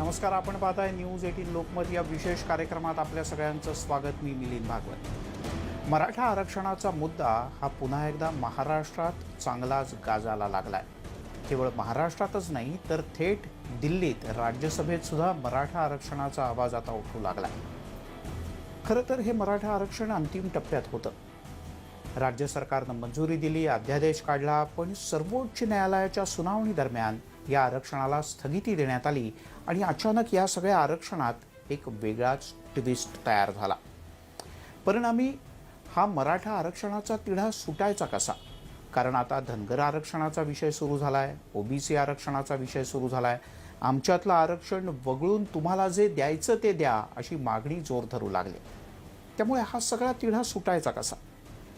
नमस्कार, आपण पाहताय न्यूज 18 लोकमत या विशेष कार्यक्रमात आपल्या सगळ्यांचं स्वागत। मी मिलिंद भागवत। मराठा आरक्षणाचा मुद्दा हा पुन्हा एकदा महाराष्ट्रात चांगलाच गाजाला लागलाय। केवळ महाराष्ट्रातच नाही तर थेट दिल्लीत राज्यसभेत सुद्धा मराठा आरक्षणाचा आवाज आता उठू लागलाय। खरं तर हे मराठा आरक्षण अंतिम टप्प्यात होतं। राज्य सरकारनं मंजुरी दिली, अध्यादेश काढला, पण सर्वोच्च न्यायालयाच्या सुनावणी दरम्यान या आरक्षणाला स्थगिती देण्यात आली आणि अचानक या सगळ्या आरक्षणात एक वेगळाच ट्विस्ट तयार झाला। परिणामी हा मराठा आरक्षणाचा तिढा सुटायचा कसा? कारण आता धनगर आरक्षणाचा विषय सुरू झालाय, ओबीसी आरक्षणाचा विषय सुरू झालाय। आमच्यातलं आरक्षण वगळून तुम्हाला जे द्यायचं ते द्या अशी मागणी जोर धरू लागली। त्यामुळे हा सगळा तिढा सुटायचा कसा?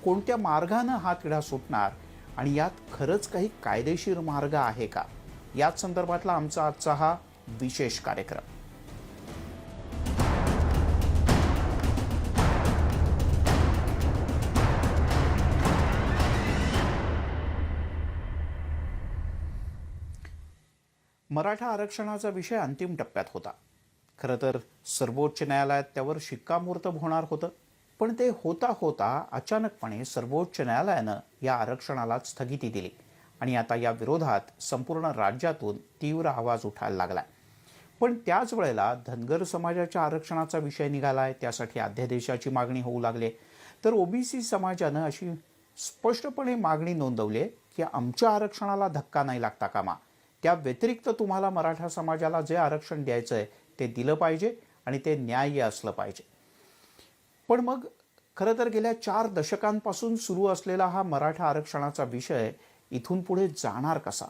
कोणत्या मार्गाने हा तिढा सुटणार आणि यात खरंच काही कायदेशीर मार्ग आहे का? याच संदर्भातला आमचा आजचा हा विशेष कार्यक्रम। मराठा आरक्षणाचा विषय अंतिम टप्प्यात होता। खरं तर सर्वोच्च न्यायालयात त्यावर शिक्कामोर्तब होणार होतं, पण ते होता होता अचानकपणे सर्वोच्च न्यायालयानं या आरक्षणाला स्थगिती दिली आणि आता या विरोधात संपूर्ण राज्यातून तीव्र आवाज उठायला लागलाय। पण त्याच वेळेला धनगर समाजाच्या आरक्षणाचा विषय निघालाय, त्यासाठी अध्यादेशाची मागणी होऊ लागली। तर ओबीसी समाजानं अशी स्पष्टपणे मागणी नोंदवली की आमच्या आरक्षणाला धक्का नाही लागता कामा, त्या व्यतिरिक्त तुम्हाला मराठा समाजाला जे आरक्षण द्यायचंय ते दिलं पाहिजे आणि ते न्याय्य असलं पाहिजे। पण मग खरं तर गेल्या 4 दशकांपासून सुरू असलेला हा मराठा आरक्षणाचा विषय इथून पुढे जाणार कसा?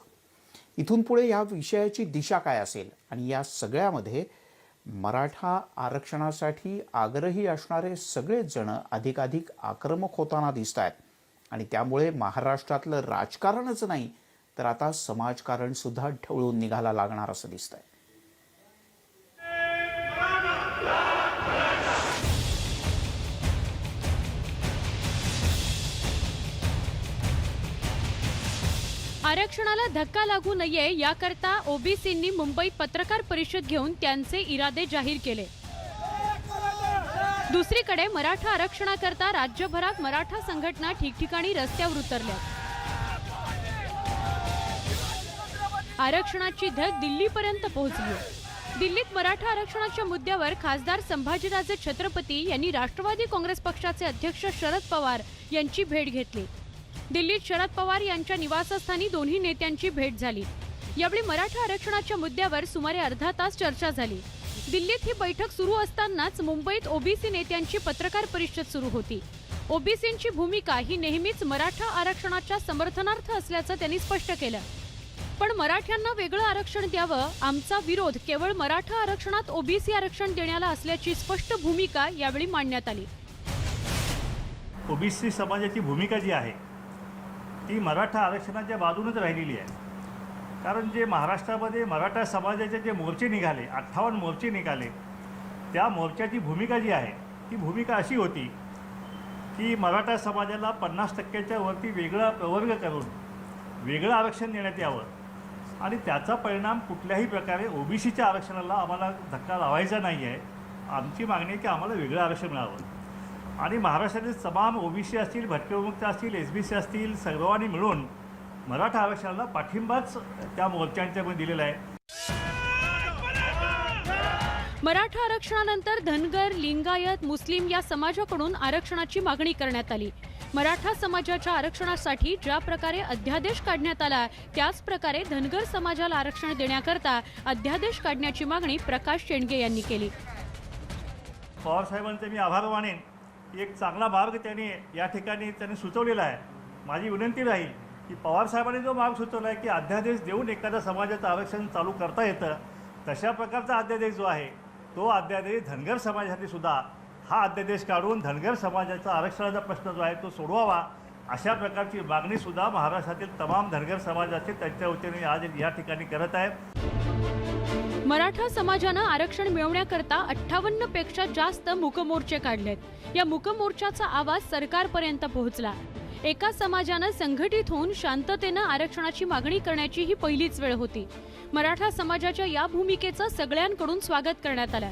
इथून पुढे या विषयाची दिशा काय असेल? आणि या सगळ्यामध्ये मराठा आरक्षणासाठी आग्रही असणारे सगळेच जण अधिकाधिक आक्रमक होताना दिसत आहेत आणि त्यामुळे महाराष्ट्रातलं राजकारणच नाही तर आता समाजकारण सुद्धा ढवळून निघायला लागणार असं दिसतंय। आरक्षणाला धक्का लागू नये याकरता ओबीसींनी मुंबईत पत्रकार परिषद घेऊन त्यांचे इरादे जाहीर केले। दुसरीकडे मराठा आरक्षणाकरता राज्यभरात मराठा संघटना ठिकठिकाणी रस्त्यावर उतरल्या। आरक्षणाची धग दिल्लीपर्यंत पोहोचली। दिल्लीत मराठा आरक्षणाच्या मुद्द्यावर खासदार संभाजीराजे छत्रपती यांनी राष्ट्रवादी काँग्रेस पक्षाचे अध्यक्ष शरद पवार यांची भेट घेतली। दिल्लीत शरद पवार यांच्या निवासस्थानी दोन्ही नेत्यांची भेट झाली। यावेळी मराठा आरक्षणाच्या मुद्द्यावर सुमारे अर्धा तास चर्चा झाली। दिल्लीत ही बैठक सुरू असतानाच मुंबईत ओबीसी नेत्यांची पत्रकार परिषद सुरू होती। ओबीसींची भूमिका ही नेहमीच मराठा आरक्षणाच्या समर्थनार्थ असल्याचं त्यांनी स्पष्ट केलं। पण मराठ्यांना वेगळं आरक्षण द्यावं, आमचा विरोध केवळ मराठा आरक्षणात ओबीसी आरक्षण देण्याला असल्याची स्पष्ट भूमिका यावेळी मांडण्यात आली। ओबीसी समाजाची भूमिका जी आहे ती मराठा आरक्षणाच्या बाजूनच राहिलेली आहे। कारण जे महाराष्ट्रामध्ये मराठा समाजाचे जे मोर्चे निघाले, 58 मोर्चे निघाले, त्या मोर्चाची भूमिका जी आहे ती भूमिका अशी होती की मराठा समाजाला 50% वरती वेगळा प्रवर्ग करून वेगळं आरक्षण देण्यात यावं आणि त्याचा परिणाम कुठल्याही प्रकारे ओबीसीच्या आरक्षणाला आम्हाला धक्का लावायचा नाही आहे। आमची मागणी आहे की आम्हाला वेगळं आरक्षण मिळावं आणि महाराष्ट्रातील तमाम ओबीसी असतील, भटकविमुक्त असतील, एसबीसी असतील, सर्वांनी मिळून मराठा आरक्षणाला पाठिंबाच त्या मोर्चांच्यामध्ये दिलेला आहे। मराठा आरक्षणानंतर धनगर, लिंगायत, मुस्लिम या समाजाकडून आरक्षणाची मागणी करण्यात आली। मराठा समाजाच्या आरक्षणासाठी ज्या प्रकारे अध्यादेश काढण्यात आला त्याच प्रकारे धनगर समाजाला आरक्षण देण्याकरता अध्यादेश काढण्याची मागणी प्रकाश शेंडगे यांनी केली। पवार साहेबांचे मी आभार मानेन। एक चांगला मार्ग त्यांनी या ठिकाणी सुचवलेला आहे। माझी विनंती राहील की पवार साहेबांनी जो मार्ग सुचवला आहे की अध्यादेश देऊन एखाद्या समाजाचं आरक्षण चालू करता येतं, तशा प्रकारचा अध्यादेश जो आहे तो अध्यादेश धनगर समाजासाठी सुद्धा हा अध्यादेश काढून धनगर समाजाचा आरक्षणाचा प्रश्न जो आहे तो सोडवावा, अशा प्रकारची मागणी सुद्धा महाराष्ट्रातील तमाम धनगर समाजाचे त्यांच्या वतीने आज या ठिकाणी करत आहेत। मराठा समाजानं आरक्षण मिळवण्याकरता 58 पेक्षा जास्त मूकमोर्चे काढलेत। या मूकमोर्चाचा आवाज सरकारपर्यंत पोहोचला। एका समाजानं संघटित होऊन शांततेनं आरक्षणाची मागणी करण्याची ही पहिलीच वेळ होती. मराठा समाजाच्या या भूमिकेचं सगळ्यांकडून स्वागत करण्यात आलं.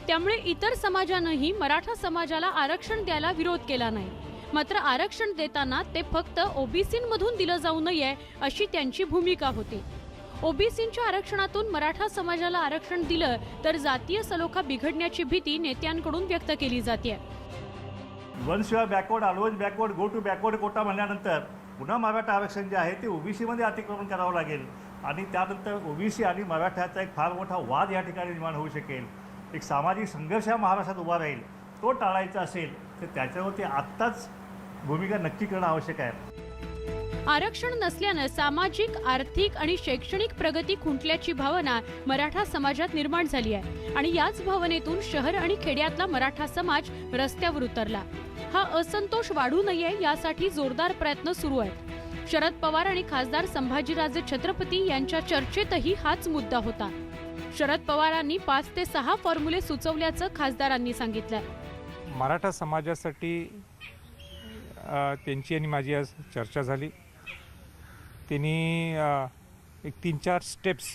त्यामुळे इतर समाजानंही मराठा समाजाला आरक्षण द्यायला विरोध केला नाही. मात्र आरक्षण देताना ते फक्त ओबीसींमधून दिलं जाऊ नये अशी त्यांची भूमिका होती. ओबीसींच्या आरक्षणातून मराठा समाजाला आरक्षण दिलं तर जातीय सलोखा बिघडण्याची भीती नेत्यांकडून व्यक्त केली जाते. Once you are backward always backward, go to backward quota म्हणल्यानंतर पुन्हा मराठा आरक्षण जे आहे ते ओबीसीमध्ये अतिक्रमण करावं लागेल आणि त्यानंतर ओबीसी आणि मराठ्याचा एक फार मोठा वाद या ठिकाणी निर्माण होऊ शकेल. एक सामाजिक संघर्ष या महाराष्ट्रात उभा राहील. तो टाळायचा असेल तर त्याच्यावरती आत्ताच भूमिका नक्की करणं आवश्यक आहे. आरक्षण नसल्यानं सामाजिक, आर्थिक आणि शैक्षणिक प्रगती खुंटल्याची भावना मराठा समाजात निर्माण झाली आहे आणि याच भावनेतून शहर आणि खेड्यातला मराठा समाज रस्त्यावर उतरला. हा असंतोष वाढू नये यासाठी जोरदार प्रयत्न सुरू आहेत. शरद पवार आणि खासदार संभाजीराजे छत्रपती यांच्या चर्चेतही हाच मुद्दा होता. शरद पवारांनी 5 ते 6 फॉर्म्युले सुचवल्याचं खासदारांनी सांगितलं. मराठा समाजासाठी त्यांची आणि माझी आज चर्चा झाली. त्यांनी एक 3-4 स्टेप्स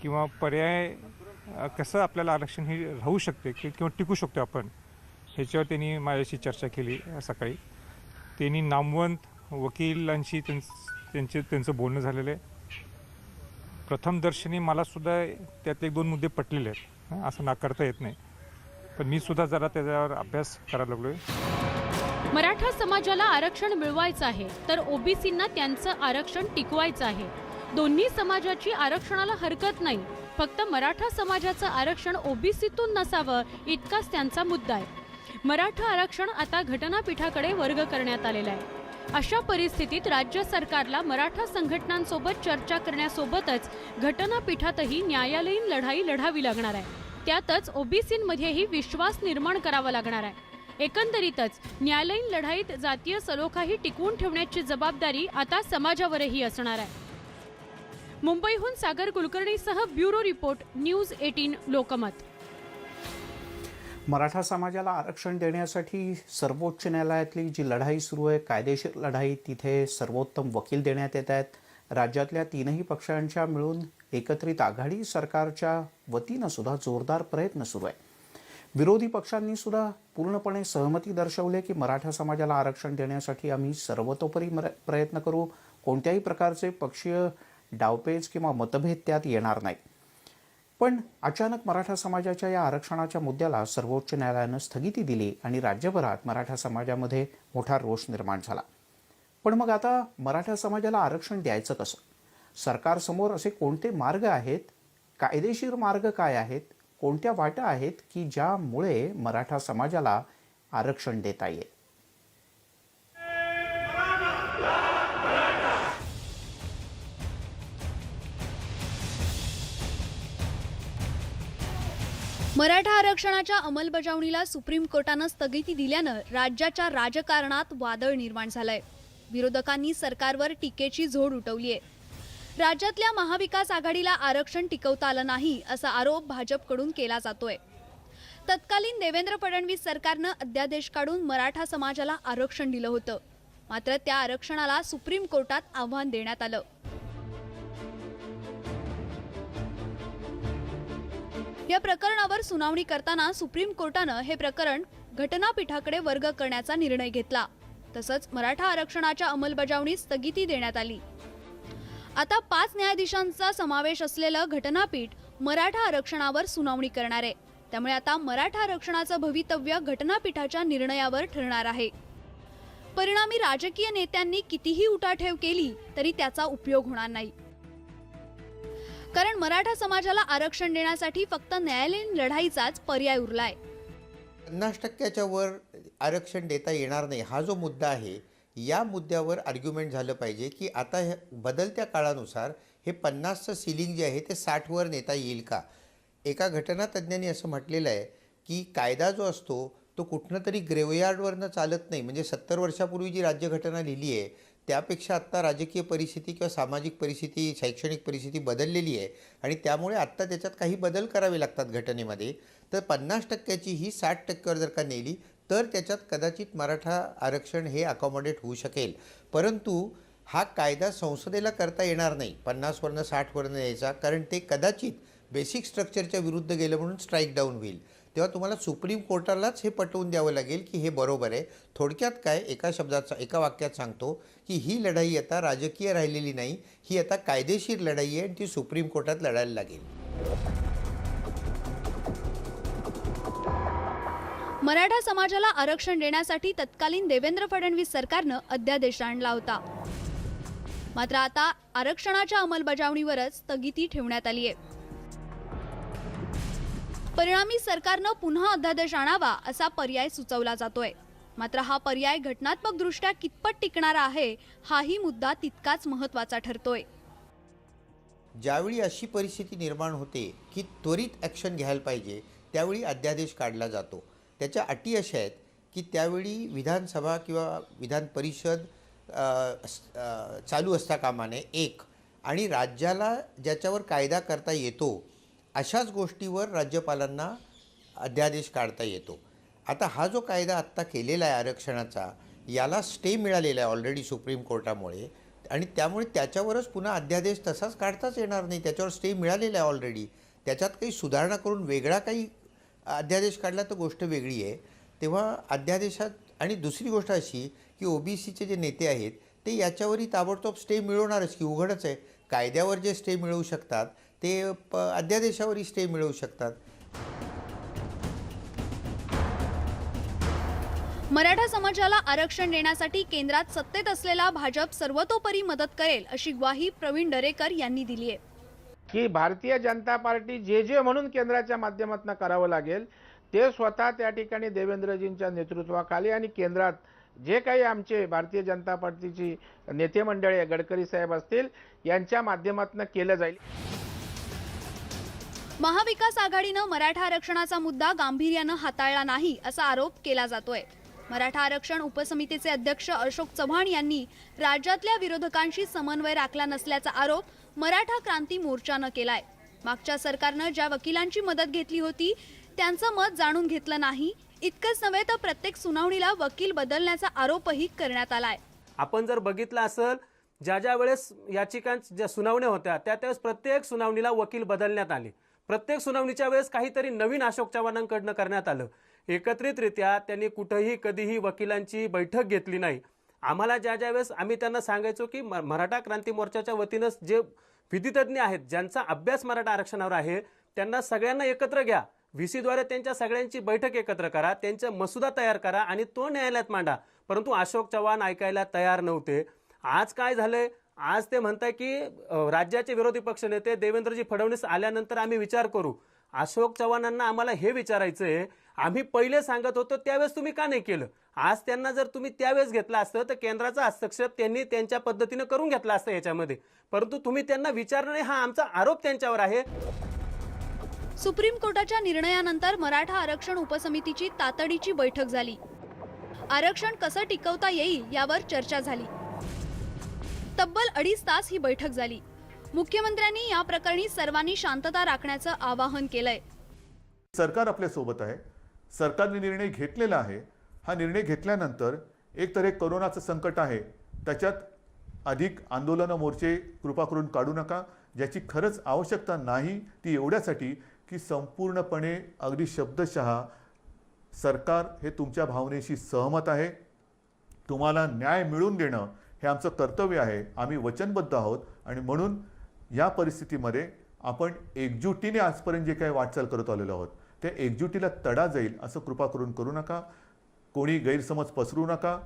किंवा पर्याय कसं आपल्याला आरक्षण हे राहू शकते किंवा टिकू शकतो आपण ह्याच्यावर त्यांनी माझ्याशी चर्चा केली सकाळी. त्यांनी नामवंत वकिलांशी त्यांचं बोलणं झालेलं आहे. प्रथमदर्शनी मलासुद्धा त्यातले 1-2 मुद्दे पटलेले आहेत, असं नाकारता येत नाही. पण मी सुद्धा जरा त्याच्यावर अभ्यास करायला लागलो आहे. मराठा समाजाला आरक्षण मिळवायचं आहे तर ओबीसींना त्यांचं आरक्षण टिकवायचं आहे. दोन्ही समाजाची आरक्षणाला हरकत नाही. फक्त मराठा समाजाचं आरक्षण ओबीसीतून नसावं इतकाच त्यांचा मुद्दा आहे. मराठा आरक्षण आता घटनापीठाकडे वर्ग करण्यात आलेलं आहे. अशा परिस्थितीत राज्य सरकारला मराठा संघटनांसोबत चर्चा करण्यासोबतच घटनापीठातही न्यायालयीन लढाई लढावी लागणार आहे. त्यातच ओबीसींमध्येही विश्वास निर्माण करावा लागणार आहे. एकंदरीतच न्यायालयीन लढाईत जातीय सलोखाही टिकवून ठेवण्याची जबाबदारी आता समाजावरही असणार आहे. मुंबईहून सागर कुलकर्णीसह bureau report, news 18 Lokmat. Maratha समाजाला आरक्षण देण्यासाठी सर्वोच्च न्यायालयातली जी लढाई सुरू आहे, कायदेशीर लढाई, तिथे सर्वोत्तम वकील देण्यात येत आहेत. राज्यातल्या 3ही पक्षांच्या मिळून एकत्रित आघाडी सरकारच्या वतीनं सुद्धा जोरदार प्रयत्न सुरू आहे. विरोधी पक्षांनी सुद्धा पूर्णपणे सहमती दर्शवली की मराठा समाजाला आरक्षण देण्यासाठी आम्ही सर्वतोपरी प्रयत्न करू. कोणत्याही प्रकारचे पक्षीय डावपेच किंवा मतभेद त्यात येणार नाही. पण अचानक मराठा समाजाच्या या आरक्षणाच्या मुद्द्याला सर्वोच्च न्यायालयानं स्थगिती दिली आणि राज्यभरात मराठा समाजामध्ये मोठा रोष निर्माण झाला. पण मग आता मराठा समाजाला आरक्षण द्यायचं कसं? सरकारसमोर असे कोणते मार्ग आहेत? कायदेशीर मार्ग काय आहेत? कोणत्या वाटा आहेत की ज्यामुळे मराठा समाजाला आरक्षण देता येईल? मराठा आरक्षणाच्या अंमलबजावणीला सुप्रीम कोर्टानं स्थगिती दिल्यानं राज्याच्या राजकारणात वादळ निर्माण झालंय. विरोधकांनी सरकारवर टीकेची झोड उठवली आहे. राज्यातल्या महाविकास आघाडीला आरक्षण टिकवता आलं नाही असा आरोप भाजपकडून केला जातोय. तत्कालीन देवेंद्र फडणवीस सरकारनं अध्यादेश काढून मराठा समाजाला आरक्षण दिलं होतं. मात्र त्या आरक्षणाला सुप्रीम कोर्टात आव्हान देण्यात आलं. या प्रकरणावर सुनावणी करताना सुप्रीम कोर्टानं हे प्रकरण घटनापीठाकडे वर्ग करण्याचा निर्णय घेतला. तसंच मराठा आरक्षणाच्या अंमलबजावणीत स्थगिती देण्यात आली. आता 5 न्यायाधीशांचा समावेश असलेलं घटनापीठ मराठा आरक्षणावर सुनावणी करणार आहे. त्यामुळे आता मराठा आरक्षणाचं भवितव्य घटनापीठाच्या निर्णयावर ठरणार आहे. परिणामी राजकीय नेत्यांनी कितीही उठाठेव केली तरी त्याचा उपयोग होणार नाही. कारण मराठा समाजाला आरक्षण देण्यासाठी फक्त न्यायालयीन लढाईचाच पर्याय उरलाय. 50% वर आरक्षण देता येणार नाही हा जो मुद्दा आहे, या मुद्द्यावर आर्ग्युमेंट झालं पाहिजे की आता बदलत्या काळानुसार हे 50चं सिलिंग जे आहे ते 60 वर नेता येईल का. एका घटनातज्ञांनी असं म्हटलेलं आहे की कायदा जो असतो तो कुठनं तरी ग्रेवयार्डवरनं चालत नाही. म्हणजे 70 वर्षापूर्वी जी राज्यघटना लिहिली आहे त्यापेक्षा आत्ता राजकीय परिस्थिती किंवा सामाजिक परिस्थिती, शैक्षणिक परिस्थिती बदललेली आहे आणि त्यामुळे आत्ता त्याच्यात काही बदल करावे लागतात घटनेमध्ये. तर 50%ची ही 60%वर जर का नेली तर त्याच्यात कदाचित मराठा आरक्षण हे अकॉमोडेट होऊ शकेल. परंतु हा कायदा संसदेला करता येणार नाही 50वरनं 60वरनं यायचा, कारण ते कदाचित बेसिक स्ट्रक्चरच्या विरुद्ध गेलं म्हणून स्ट्राईक डाऊन होईल. तेव्हा तुम्हाला सुप्रीम कोर्टालाच हे पटवून द्यावं लागेल की हे बरोबर आहे. थोडक्यात काय, एका वाक्यात सांगतो की ही लढाई आता राजकीय राहिलेली नाही, ही आता कायदेशीर लढाई आहे आणि ती सुप्रीम कोर्टात लढायला लागेल. मराठा समाजाला आरक्षण देण्यासाठी तत्कालीन देवेंद्र फडणवीस सरकारनं अध्यादेश आणला होता. मात्र आता आरक्षणाच्या अंमलबजावणीवरच स्थगिती ठेवण्यात आली आहे. परिणामी सरकारनं पुन्हा अध्यादेश आणावा असा पर्याय सुचवला जातोय. मात्र हा पर्याय घटनात्मकदृष्ट्या कितपत टिकणारा आहे हाही मुद्दा तितकाच महत्त्वाचा ठरतोय. ज्यावेळी अशी परिस्थिती निर्माण होते की त्वरित ॲक्शन घ्यायला पाहिजे, त्यावेळी अध्यादेश काढला जातो. त्याच्या अटी अशा आहेत की त्यावेळी विधानसभा किंवा विधान परिषद चालू असता कामा नये एक, आणि राज्याला ज्याच्यावर कायदा करता येतो अशाच गोष्टीवर राज्यपालांना अध्यादेश काढता येतो. आता हा जो कायदा आत्ता केलेला आहे आरक्षणाचा, याला स्टे मिळालेला आहे ऑलरेडी सुप्रीम कोर्टामुळे, आणि त्यामुळे त्याच्यावरच पुन्हा अध्यादेश तसाच काढताच येणार नाही. त्याच्यावर स्टे मिळालेला आहे ऑलरेडी. त्याच्यात काही सुधारणा करून वेगळा काही अध्यादेश काढला तर गोष्ट वेगळी आहे. तेव्हा अध्यादेशात, आणि दुसरी गोष्ट अशी की OBCचे जे नेते आहेत ते याच्यावरही ताबडतोब स्टे मिळवणारच की, उघडच आहे. कायद्यावर जे स्टे मिळवू शकतात ते अध्यादेशावरही स्टे मिळवू शकतात. मराठा समाजाला आरक्षण देण्यासाठी केंद्रात सत्तेत असलेला भाजप सर्वतोपरी मदत करेल अशी ग्वाही प्रवीण दरेकर यांनी दिली आहे. की भारतीय जनता पार्टी जे म्हणून केंद्राच्या माध्यमातून करावं लागेल ते स्वतः त्या ठिकाणी देवेंद्रजींच्या नेतृत्वाखाली आणि केंद्रात जे काही आमचे भारतीय जनता पार्टीची नेते मंडळी गडकरी साहेब असतील यांच्या माध्यमातून केलं जाईल. महाविकास आघाडीनं मराठा आरक्षणाचा मुद्दा गांभीर्यानं हाताळला नाही असा आरोप केला जातोय. मराठा आरक्षण उपसमितीचे अध्यक्ष अशोक चव्हाण यांनी राज्यातल्या विरोधकांशी समन्वय राखला नसल्याचा आरोप मराठा क्रांती मोर्चानं केलाय. मागच्या सरकारनं ज्या वकिलांची मदत घेतली होती त्यांचं मत जाणून घेतलं नाही. इतकंच नव्हे तर प्रत्येक सुनावणीला वकील बदलण्याचा आरोपही करण्यात आलाय. आपण जर बघितलं असेल, ज्या वेळेस याचिकांच्या ज्या सुनावण्या होत्या त्यावेळेस प्रत्येक सुनावणीला वकील बदलण्यात आले. प्रत्येक सुनावणीच्या वेळेस काहीतरी नवीन अशोक चव्हाणांकडनं करण्यात आलं. एकत्रितरित्या त्यांनी कुठेही कधीही वकिलांची बैठक घेतली नाही. आम्हाला ज्या वेळेस आम्ही त्यांना सांगायचो की मराठा क्रांती मोर्चाच्या वतीनं जे विधितज्ञ आहेत, ज्यांचा अभ्यास मराठा आरक्षणावर आहे, त्यांना सगळ्यांना एकत्र घ्या, VC द्वारे त्यांच्या सगळ्यांची बैठक एकत्र करा, त्यांचा मसुदा तयार करा आणि तो न्यायालयात मांडा. परंतु अशोक चव्हाण ऐकायला तयार नव्हते. आज काय झालंय, आज ते म्हणताय की राज्याचे विरोधी पक्षनेते देवेंद्रजी फडणवीस आल्यानंतर आम्ही विचार करू. अशोक चव्हाणांना आम्हाला हे विचारायचं आहे, आम्ही पहिले सांगत होतो त्यावेळेस तुम्ही का नाही केलं? आज त्यांना जर तुम्ही त्यावेळेस घेतला असतं तर केंद्राचा हस्तक्षेप त्यांनी त्यांच्या पद्धतीने करून घेतला असता याच्यामध्ये, परंतु तुम्ही त्यांना विचारलं नाही, हा आमचा आरोप त्यांच्यावर आहे. सुप्रीम कोर्टाच्या निर्णयानंतर मराठा आरक्षण उपसमितीची तातडीची बैठक झाली. आरक्षण कसं टिकवता येईल यावर चर्चा झाली. तब्बल 2.5 तास ही बैठक झाली. मुख्यमंत्र्यांनी या प्रकरणी सर्वांनी शांतता राखण्याचं आवाहन केलंय. सरकार आपल्या सोबत आहे. सरकारने निर्णय घेतलेला आहे. हा निर्णय घेतल्यानंतर एकतर एक कोरोनाचं संकट आहे, त्याच्यात अधिक आंदोलनं मोर्चे कृपा करून काढू नका. ज्याची खरंच आवश्यकता नाही ती एवढ्यासाठी की संपूर्णपणे अगदी शब्दशः सरकार हे तुमच्या भावनेशी सहमत आहे. तुम्हाला न्याय मिळवून देणं हे आमचं कर्तव्य आहे. आम्ही वचनबद्ध आहोत आणि म्हणून या परिस्थितीमध्ये आपण एकजुटीने आजपर्यंत जे काही वाटचाल करत आलेलो आहोत त्या एकजुटीला तडा जाईल असं कृपा करून करू नका. कोणी गैरसमज पसरू नका,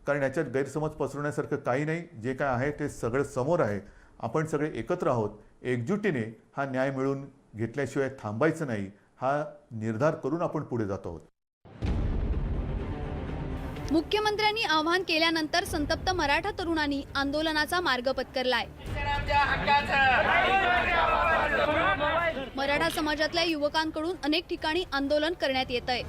कारण याच्यात गैरसमज पसरवण्यासारखं काही नाही. जे काय आहे ते सगळं समोर आहे. आपण सगळे एकत्र आहोत. एकजुटीने हा न्याय मिळवून घेतल्याशिवाय थांबायचं नाही, हा निर्धार करून आपण पुढे जात आहोत. मुख्यमंत्र्यांनी आवाहन केल्यानंतर संतप्त मराठा तरुणांनी आंदोलनाचा मार्ग पत्करलाय. मराठा समाजातल्या युवकांकडून अनेक ठिकाणी आंदोलन करण्यात येतंय.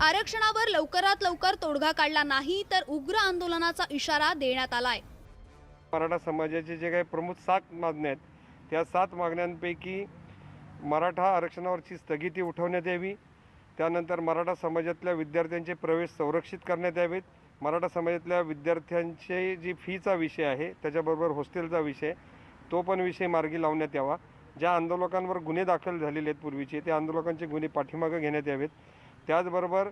आरक्षणावर लवकरात लवकर तोडगा काढला नाही तर उग्र आंदोलनाचा इशारा देण्यात आलाय. मराठा समाजाचे जे काही प्रमुख 7 मागण्या आहेत त्या 7 मागण्यांपैकी मराठा आरक्षणावरची स्थगिती उठवण्यात यावी, त्यानंतर मराठा समाजातल्या विद्यार्थ्यांचे प्रवेश संरक्षित करण्यात यावेत. मराठा समाजातल्या विद्यार्थ्यांचे जी फीचा विषय आहे त्याच्याबरोबर हॉस्टेलचा विषय तो पण विषय मार्गी लावण्यात यावा. ज्या आंदोलकांवर गुन्हे दाखल झालेले आहेत पूर्वीचे ते आंदोलकांचे गुन्हे पाठीमागे घेण्यात यावेत. त्याचबरोबर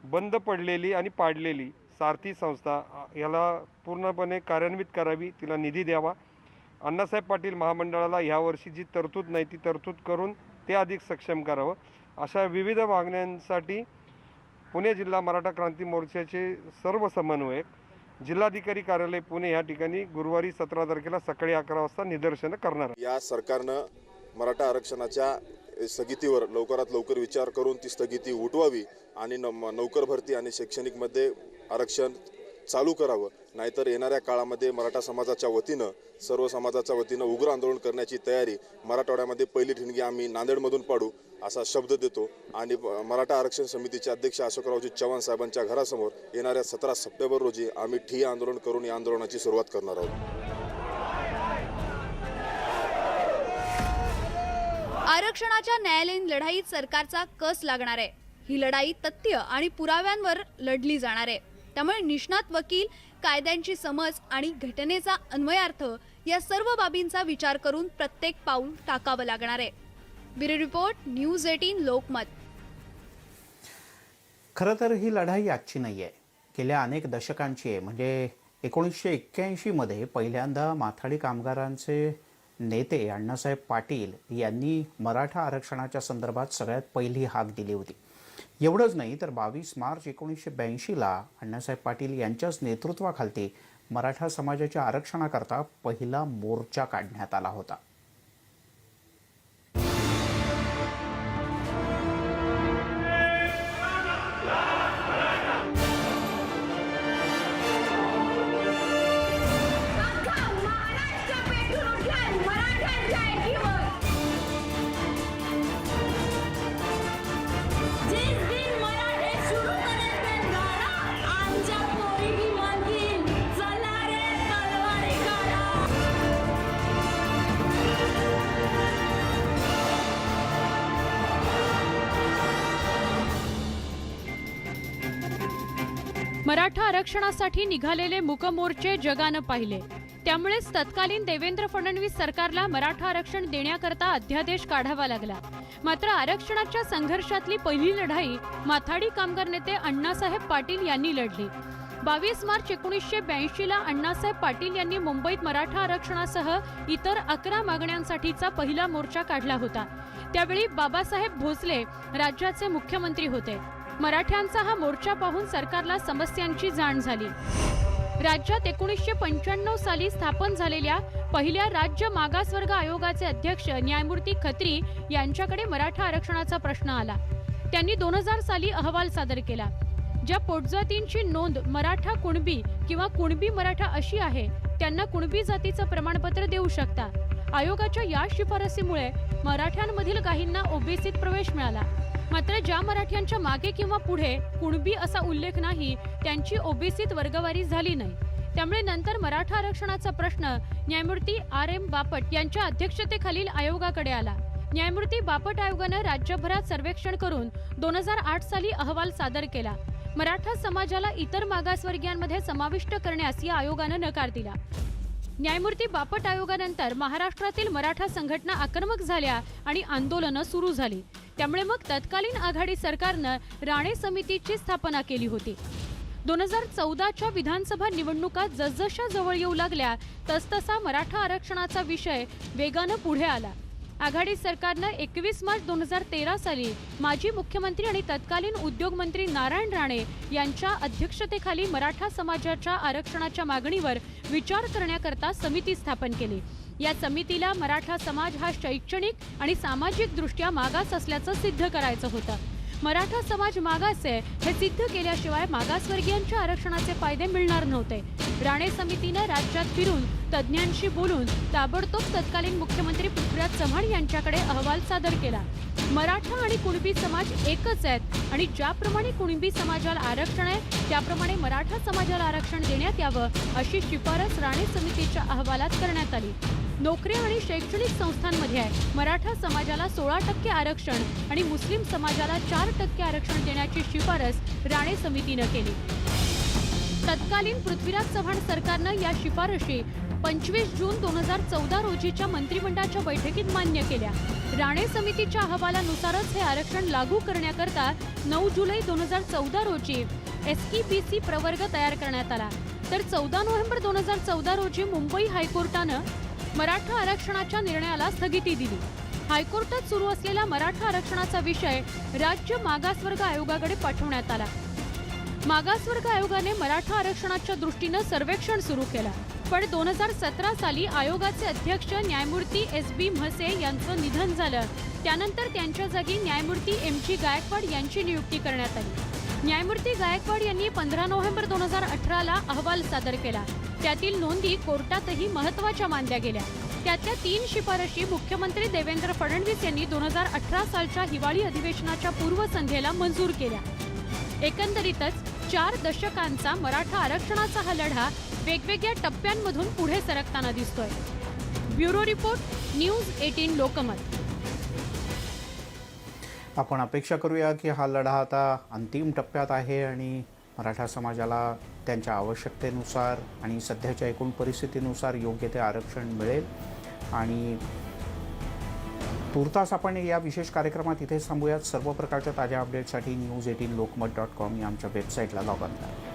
बंद पडलेली आणि पाडलेली सारथी संस्था याला पूर्णपणे कार्यान्वित करावी, तिला निधी द्यावा. अण्णासाहेब पाटील महामंडळाला यावर्षी जी तरतूद नाही ती तरतूद करून ते अधिक सक्षम करावं. अशा विविध मागण्यांसाठी पुणे जिल्हा मराठा क्रांती मोर्चाचे सर्व समन्वयक जिल्हाधिकारी कार्यालय पुणे या ठिकाणी गुरुवारी 17 तारखेला सकाळी 11 वाजता निदर्शनं करणार. या सरकारनं मराठा आरक्षणाच्या स्थगितीवर लवकरात लवकर विचार करून ती स्थगिती उठवावी आणि नोकर भरती आणि शैक्षणिकमध्ये आरक्षण चालू करावं. नाहीतर येणाऱ्या काळामध्ये मराठा समाजाच्या वतीनं सर्व समाजाच्या वतीनं उग्र आंदोलन करण्याची तयारी मराठवाड्यामध्ये पहिली ठिणगी आम्ही नांदेडमधून पाडू असा शब्द देतो. आणि मराठा आरक्षण समितीचे अध्यक्ष अशोकरावजी चव्हाण साहेबांच्या घरासमोर येणाऱ्या 17 सप्टेंबर रोजी आम्ही ठिय्या आंदोलन करून या आंदोलनाची सुरुवात करणार आहोत. आरक्षणाच्या न्यायालयीन लढाईत सरकारचा कस लागणार आहे. ही लढाई तथ्य आणि पुराव्यांवर लढली जाणार आहे. त्यामुळे निष्णात वकील, कायद्यांची समज आणि घटनेचा अन्वयार्थ या सर्व बाबींचा विचार करून प्रत्येक पाऊल टाकावं लागणार आहे. Bureau report, news 18 Lokmat. खरं तर ही लढाई आजची नाही आहे, गेल्या अनेक दशकांची आहे. म्हणजे 1981 मध्ये पहिल्यांदा माथाडी कामगारांचे नेते अण्णासाहेब पाटील यांनी मराठा आरक्षणाच्या संदर्भात सगळ्यात पहिली हाक दिली होती. एवढंच नाही तर 22 मार्च 1982ला अण्णासाहेब पाटील यांच्याच नेतृत्वाखाली मराठा समाजाच्या आरक्षणाकरता पहिला मोर्चा काढण्यात आला होता. मराठा आरक्षणासाठी निघालेले मूक मोर्चे जगानं पाहिले. त्यामुळेच तत्कालीन देवेंद्र फडणवीस सरकारला मराठा आरक्षण देण्याकरता अध्यादेश काढावा लागला. मात्र आरक्षणाच्या संघर्षातली पहिली लढाई माथाडी कामगार नेते अण्णासाहेब पाटील यांनी लढली. 22 मार्च 1982ला अण्णासाहेब पाटील यांनी मुंबईत मराठा आरक्षणासह इतर 11 मागण्यांसाठीचा पहिला मोर्चा काढला होता. त्यावेळी बाबासाहेब भोसले राज्याचे मुख्यमंत्री होते. मराठ्यांचा हा मोर्चा पाहून सरकारला समस्यांची जाण झाली. राज्यात 1995 साली स्थापन झालेल्या पहिल्या राज्य मागासवर्ग आयोगाचे अध्यक्ष न्यायमूर्ती खत्री यांच्याकडे मराठा आरक्षणाचा प्रश्न आला. त्यांनी 2000 साली अहवाल सादर केला. ज्या पोटजातींची नोंद मराठा कुणबी किंवा कुणबी मराठा अशी आहे त्यांना कुणबी जातीचं प्रमाणपत्र देऊ शकता. आयोगाच्या या शिफारसीमुळे मराठ्यांमधील काहींना ओबीसीत प्रवेश मिळाला. मात्र ज्या मराठ्यांच्या मागे किंवा पुढे कुणबी असा उल्लेख नाही त्यांची ओबीसीत वर्गवारी झाली नाही. त्यामुळे नंतर मराठा आरक्षणाचा प्रश्न न्यायमूर्ती RM बापट यांच्या अध्यक्षतेखालील आयोगाकडे आला. न्यायमूर्ती बापट आयोगानं राज्यभरात सर्वेक्षण करून 2008 साली अहवाल सादर केला. मराठा समाजाला इतर मागासवर्गीयांमध्ये समाविष्ट करण्यास या आयोगानं नकार दिला. न्यायमूर्ती बापट आयोगानंतर महाराष्ट्रातील मराठा संघटना आक्रमक झाल्या आणि आंदोलनं सुरू झाली. त्यामुळे मग तत्कालीन आघाडी सरकारनं राणे समितीची स्थापना केली होती. 2014च्या विधानसभा निवडणुका जसजशा जवळ येऊ लागल्या तसतसा मराठा आरक्षणाचा विषय वेगानं पुढे आला. आघाडी सरकारनं 21 मार्च 2013 साली माजी मुख्यमंत्री आणि तत्कालीन उद्योग मंत्री नारायण राणे यांच्या अध्यक्षतेखाली मराठा समाजाच्या आरक्षणाच्या मागणीवर विचार करण्याकरता समिती स्थापन केली. या समितीला मराठा समाज हा शैक्षणिक आणि सामाजिक दृष्ट्या मागास असल्याचं सिद्ध करायचं होतं. मराठा समाज मागास आहे हे सिद्ध केल्याशिवाय मागासवर्गीयांच्या आरक्षणाचे फायदे मिळणार नव्हते. राणे समितीनं राज्यात फिरून तज्ज्ञांशी बोलून ताबडतोब तत्कालीन मुख्यमंत्री पृथ्वीराज चव्हाण यांच्याकडे अहवाल सादर केला. मराठा आणि कुणबी समाज एकच आहेत आणि ज्याप्रमाणे कुणबी समाजाला आरक्षण आहे त्याप्रमाणे मराठा समाजाला आरक्षण देण्यात यावं अशी शिफारस राणे समितीच्या अहवालात करण्यात आली. नोकऱ्या आणि शैक्षणिक संस्थांमध्ये मराठा समाजाला 16% आरक्षण आणि मुस्लिम समाजाला 4% आरक्षण देण्याची शिफारस राणे समितीनं केली. तत्कालीन पृथ्वीराज चव्हाण सरकारनं या शिफारशी 25 जून 2014 रोजीच्या मंत्रिमंडळाच्या बैठकीत मान्य केल्या. राणे समितीच्या अहवालानुसारच हे आरक्षण लागू करण्याकरता 9 जुलै 2014 रोजी SEBC प्रवर्ग तयार करण्यात आला. तर 14 नोव्हेंबर 2014 रोजी मुंबई हायकोर्टानं मराठा आरक्षणाच्या निर्णयाला स्थगिती दिली. हायकोर्टात सुरू असलेला मराठा आरक्षणाचा विषय राज्य मागासवर्ग आयोगाकडे पाठवण्यात आला. मागासवर्ग आयोगाने मराठा आरक्षणाच्या दृष्टीनं सर्वेक्षण सुरू केलं. पण 2017 साली आयोगाचे अध्यक्ष न्यायमूर्ती SB म्हसे यांचं निधन झालं. त्यानंतर त्यांच्या जागी न्यायमूर्ती MG गायकवाड यांची नियुक्ती करण्यात आली. न्यायमूर्ती गायकवाड यांनी 15 नोव्हेंबर 2018ला अहवाल सादर केला. त्यातील नोंदी कोर्टातही महत्त्वाच्या मानल्या गेल्या. त्यातल्या 3 शिफारशी मुख्यमंत्री देवेंद्र फडणवीस यांनी 2018 सालच्या हिवाळी अधिवेशनाच्या पूर्वसंध्येला मंजूर केल्या. एकंदरीतच 4 दशकांचा मराठा आरक्षणाचा हा लढा वेगवेगळ्या टप्प्यांमधून पुढे सरकताना दिसतोय. Bureau report, news 18 Lokmat. आपण अपेक्षा करूया की हा लढा आता अंतिम टप्प्यात आहे आणि मराठा समाजाला त्यांच्या आवश्यकतेनुसार आणि सध्याच्या एकूण परिस्थितीनुसार योग्य ते आरक्षण मिळेल. आणि तुर्तास आपण या विशेष कार्यक्रमात इथेच थांबूयात. सर्व प्रकारच्या ताज्या अपडेटसाठी news18lokmat.com या आमच्या वेबसाईटला लॉग ऑन करा.